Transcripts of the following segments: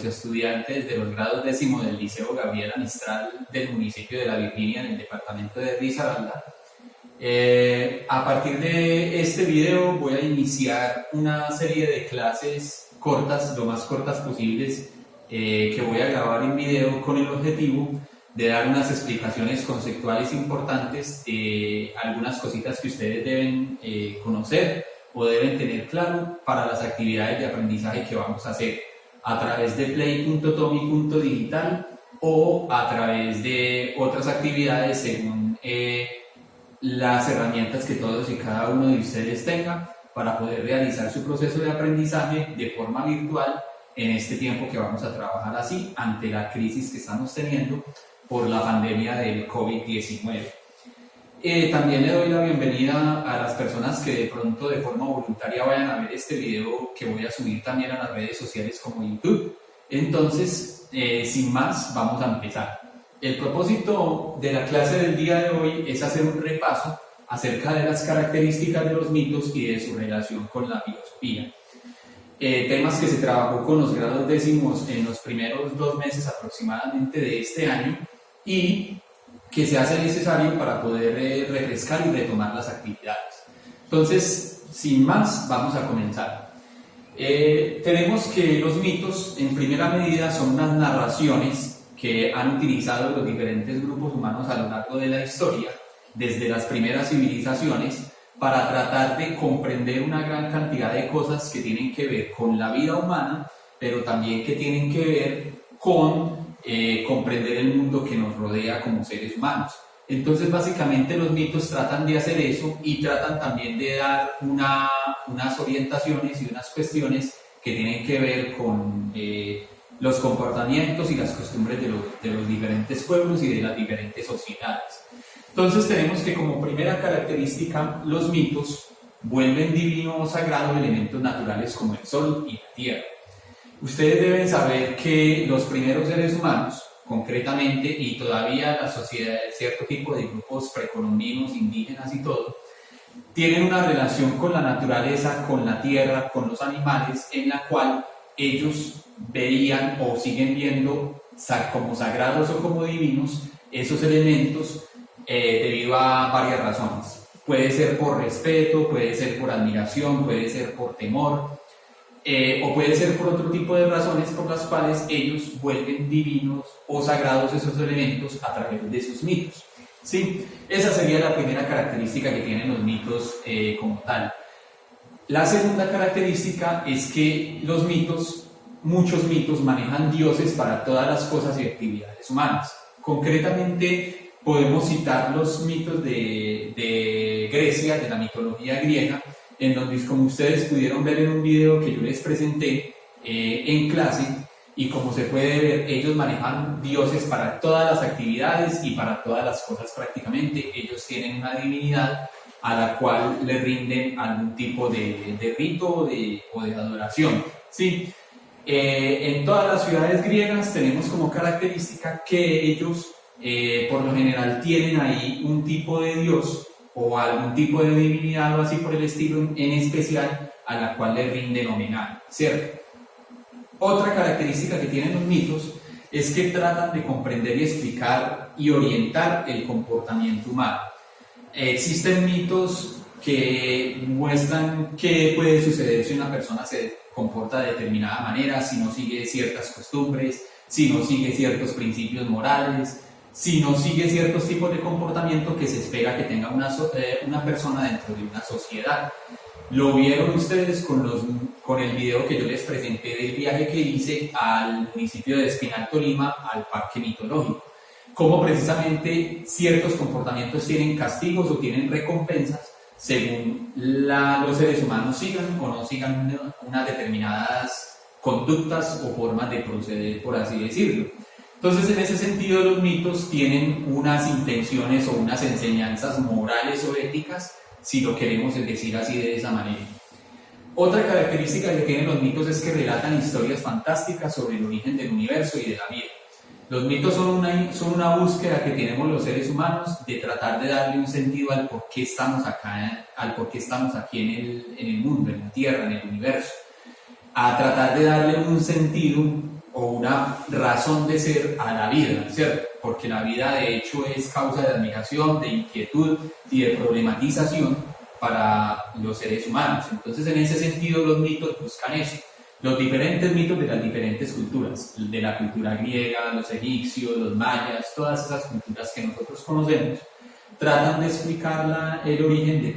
los estudiantes de los grados décimo del Liceo Gabriela Mistral del municipio de La Virginia, en el departamento de Risaralda. A partir de este video voy a iniciar una serie de clases cortas, lo más cortas posibles, que voy a grabar en video con el objetivo de dar unas explicaciones conceptuales importantes de algunas cositas que ustedes deben conocer o deben tener claro para las actividades de aprendizaje que vamos a hacer a través de play.tomi.digital o a través de otras actividades según las herramientas que todos y cada uno de ustedes tenga para poder realizar su proceso de aprendizaje de forma virtual en este tiempo que vamos a trabajar así ante la crisis que estamos teniendo por la pandemia del COVID-19. También le doy la bienvenida a las personas que de pronto de forma voluntaria vayan a ver este video que voy a subir también a las redes sociales como YouTube. Entonces, sin más, vamos a empezar. El propósito de la clase del día de hoy es hacer un repaso acerca de las características de los mitos y de su relación con la filosofía. Temas que se trabajó con los grados décimos en los primeros 2 meses aproximadamente de este año y que se hace necesario para poder refrescar y retomar las actividades. Entonces, sin más, vamos a comenzar. Tenemos que los mitos, en primera medida, son unas narraciones que han utilizado los diferentes grupos humanos a lo largo de la historia, desde las primeras civilizaciones, para tratar de comprender una gran cantidad de cosas que tienen que ver con la vida humana, pero también que tienen que ver con comprender el mundo que nos rodea como seres humanos. Entonces, básicamente los mitos tratan de hacer eso y tratan también de dar unas orientaciones y unas cuestiones que tienen que ver con los comportamientos y las costumbres de los diferentes pueblos y de las diferentes sociedades. Entonces tenemos que como primera característica los mitos vuelven divino o sagrado elementos naturales como el sol y la tierra. Ustedes deben saber que los primeros seres humanos, concretamente, y todavía la sociedad, cierto tipo de grupos precolombinos, indígenas y todo, tienen una relación con la naturaleza, con la tierra, con los animales, en la cual ellos veían o siguen viendo como sagrados o como divinos esos elementos debido a varias razones. Puede ser por respeto, puede ser por admiración, puede ser por temor, o puede ser por otro tipo de razones por las cuales ellos vuelven divinos o sagrados esos elementos a través de sus mitos. ¿Sí? Esa sería la primera característica que tienen los mitos como tal. La segunda característica es que los mitos, muchos mitos manejan dioses para todas las cosas y actividades humanas. Concretamente podemos citar los mitos de Grecia, de la mitología griega, en donde, como ustedes pudieron ver en un video que yo les presenté en clase, y como se puede ver, ellos manejan dioses para todas las actividades y para todas las cosas prácticamente. Ellos tienen una divinidad a la cual le rinden algún tipo de rito o de adoración. ¿Sí? En todas las ciudades griegas tenemos como característica que ellos por lo general tienen ahí un tipo de dios o algún tipo de divinidad o así por el estilo en especial a la cual le rinden homenaje, ¿cierto? Otra característica que tienen los mitos es que tratan de comprender y explicar y orientar el comportamiento humano. Existen mitos que muestran qué puede suceder si una persona se comporta de determinada manera, si no sigue ciertas costumbres, si no sigue ciertos principios morales, si no sigue ciertos tipos de comportamiento que se espera que tenga una persona dentro de una sociedad. Lo vieron ustedes con el video que yo les presenté del viaje que hice al municipio de Espinal, Tolima, al parque mitológico. Cómo precisamente ciertos comportamientos tienen castigos o tienen recompensas según los seres humanos sigan o no sigan unas determinadas conductas o formas de proceder, por así decirlo. Entonces, en ese sentido, los mitos tienen unas intenciones o unas enseñanzas morales o éticas, si lo queremos decir así de esa manera. Otra característica que tienen los mitos es que relatan historias fantásticas sobre el origen del universo y de la vida. Los mitos son una búsqueda que tenemos los seres humanos de tratar de darle un sentido al por qué estamos acá, al por qué estamos aquí en el mundo, en la Tierra, en el universo. A tratar de darle un sentido o una razón de ser a la vida, ¿cierto? Porque la vida de hecho es causa de admiración, de inquietud y de problematización para los seres humanos. Entonces, en ese sentido, los mitos buscan eso. Los diferentes mitos de las diferentes culturas, de la cultura griega, los egipcios, los mayas, todas esas culturas que nosotros conocemos, tratan de explicar el origen de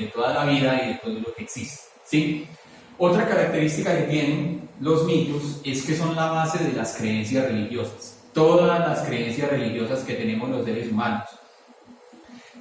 toda la vida y de todo lo que existe, ¿sí? Otra característica que tienen los mitos es que son la base de las creencias religiosas. Todas las creencias religiosas que tenemos los seres humanos,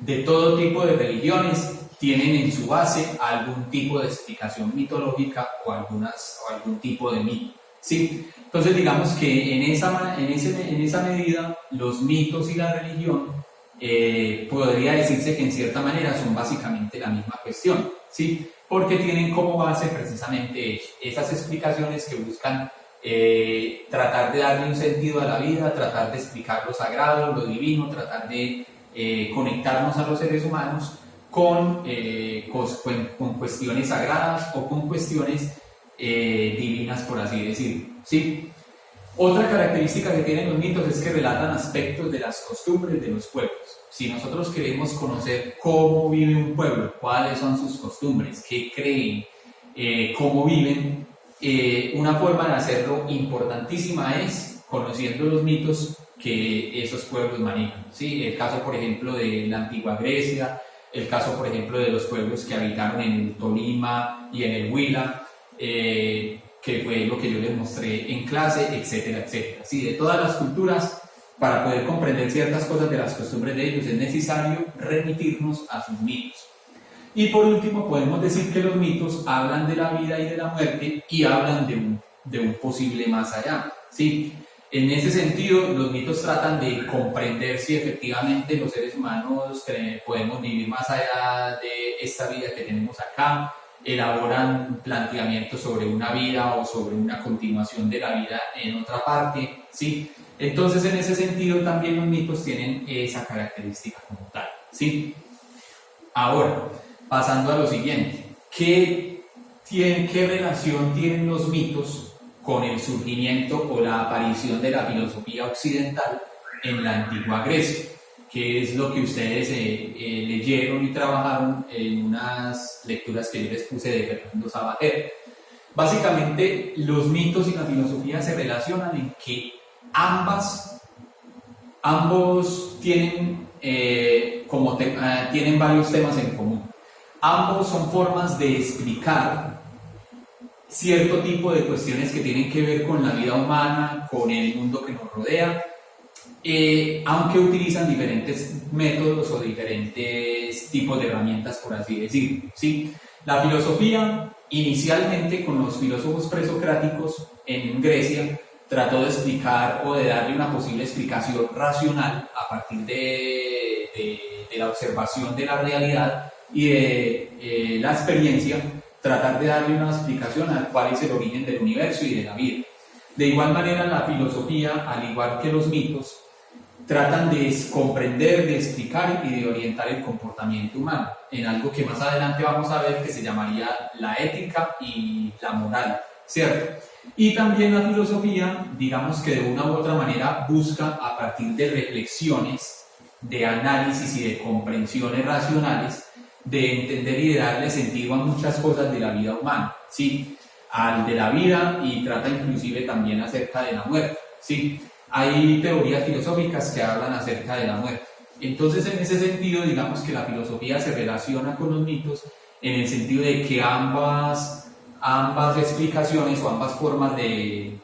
de todo tipo de religiones, tienen en su base algún tipo de explicación mitológica o algún tipo de mito, ¿sí? Entonces digamos que en esa medida los mitos y la religión podría decirse que en cierta manera son básicamente la misma cuestión, ¿sí? Porque tienen como base precisamente esas explicaciones que buscan tratar de darle un sentido a la vida, tratar de explicar lo sagrado, lo divino, tratar de conectarnos a los seres humanos con cuestiones sagradas o con cuestiones divinas, por así decirlo, ¿sí? Otra característica que tienen los mitos es que relatan aspectos de las costumbres de los pueblos. Si nosotros queremos conocer cómo vive un pueblo, cuáles son sus costumbres, qué creen, cómo viven, una forma de hacerlo importantísima es conociendo los mitos que esos pueblos manejan, ¿sí? El caso, por ejemplo, de la antigua Grecia, el caso, por ejemplo, de los pueblos que habitaron en el Tolima y en el Huila, que fue lo que yo les mostré en clase, etcétera, etcétera. Sí, de todas las culturas, para poder comprender ciertas cosas de las costumbres de ellos, es necesario remitirnos a sus mitos. Y por último, podemos decir que los mitos hablan de la vida y de la muerte y hablan de un posible más allá, ¿sí? En ese sentido, los mitos tratan de comprender si efectivamente los seres humanos podemos vivir más allá de esta vida que tenemos acá, elaboran planteamientos sobre una vida o sobre una continuación de la vida en otra parte, ¿sí? Entonces, en ese sentido, también los mitos tienen esa característica como tal, ¿sí? Ahora, pasando a lo siguiente, ¿qué relación tienen los mitos con el surgimiento o la aparición de la filosofía occidental en la antigua Grecia? Que es lo que ustedes leyeron y trabajaron en unas lecturas que yo les puse de Fernando Sabater. Básicamente, los mitos y la filosofía se relacionan en que ambos tienen, tienen varios temas en común. Ambos son formas de explicar cierto tipo de cuestiones que tienen que ver con la vida humana, con el mundo que nos rodea, aunque utilizan diferentes métodos o diferentes tipos de herramientas, por así decirlo, ¿sí? La filosofía, inicialmente con los filósofos presocráticos en Grecia, trató de explicar o de darle una posible explicación racional a partir de la observación de la realidad y de la experiencia, tratar de darle una explicación a cuál es el origen del universo y de la vida. De igual manera, la filosofía, al igual que los mitos, tratan de comprender, de explicar y de orientar el comportamiento humano en algo que más adelante vamos a ver que se llamaría la ética y la moral, ¿cierto? Y también la filosofía, digamos que de una u otra manera busca a partir de reflexiones, de análisis y de comprensiones racionales, de entender y de darle sentido a muchas cosas de la vida humana, ¿sí? Al de la vida, y trata inclusive también acerca de la muerte, ¿sí? Hay teorías filosóficas que hablan acerca de la muerte. Entonces, en ese sentido, digamos que la filosofía se relaciona con los mitos en el sentido de que ambas explicaciones o ambas formas de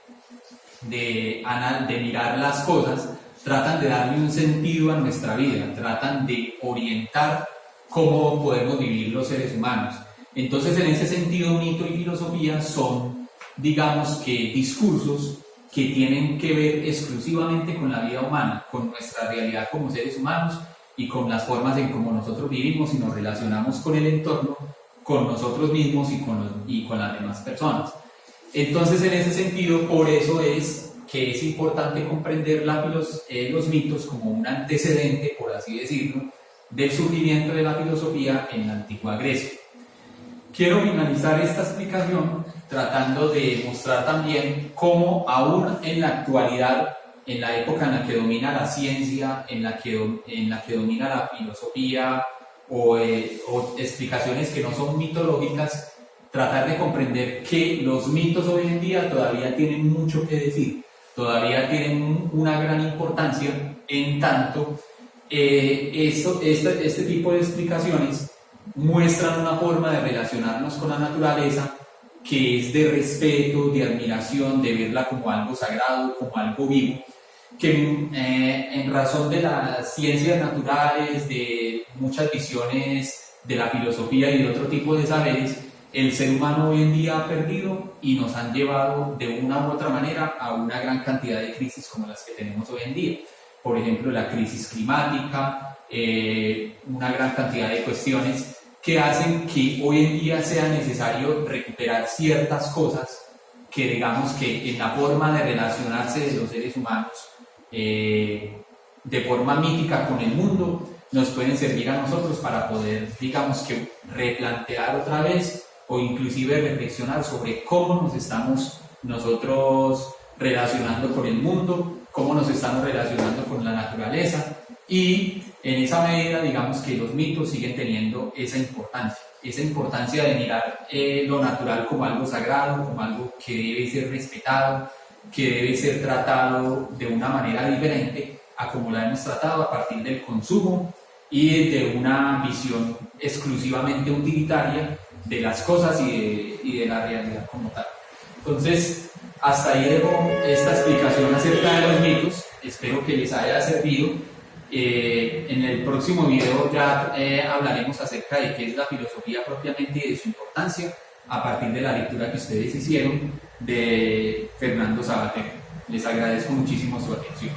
mirar las cosas tratan de darle un sentido a nuestra vida, tratan de orientar cómo podemos vivir los seres humanos. Entonces, en ese sentido, mito y filosofía son, digamos que, discursos que tienen que ver exclusivamente con la vida humana, con nuestra realidad como seres humanos y con las formas en cómo nosotros vivimos y nos relacionamos con el entorno, con nosotros mismos y con las demás personas. Entonces, en ese sentido, por eso es que es importante comprender los mitos como un antecedente, por así decirlo, del surgimiento de la filosofía en la antigua Grecia. Quiero finalizar esta explicación tratando de mostrar también cómo aún en la actualidad, en la época en la que domina la ciencia, en la que domina la filosofía o explicaciones que no son mitológicas, tratar de comprender que los mitos hoy en día todavía tienen mucho que decir, todavía tienen una gran importancia, en tanto este tipo de explicaciones muestran una forma de relacionarnos con la naturaleza que es de respeto, de admiración, de verla como algo sagrado, como algo vivo, que en razón de las ciencias naturales, de muchas visiones de la filosofía y de otro tipo de saberes, el ser humano hoy en día ha perdido y nos han llevado de una u otra manera a una gran cantidad de crisis como las que tenemos hoy en día. Por ejemplo, la crisis climática, una gran cantidad de cuestiones que hacen que hoy en día sea necesario recuperar ciertas cosas que digamos que en la forma de relacionarse de los seres humanos de forma mítica con el mundo nos pueden servir a nosotros para poder, digamos que, replantear otra vez o inclusive reflexionar sobre cómo nos estamos nosotros relacionando con el mundo, cómo nos estamos relacionando con la naturaleza, y en esa medida digamos que los mitos siguen teniendo esa importancia de mirar lo natural como algo sagrado, como algo que debe ser respetado, que debe ser tratado de una manera diferente a como la hemos tratado a partir del consumo y de una visión exclusivamente utilitaria de las cosas y de la realidad como tal. Entonces, hasta ahí dejo esta explicación acerca de los mitos. Espero que les haya servido. En el próximo video ya hablaremos acerca de qué es la filosofía propiamente y de su importancia a partir de la lectura que ustedes hicieron de Fernando Savater. Les agradezco muchísimo su atención.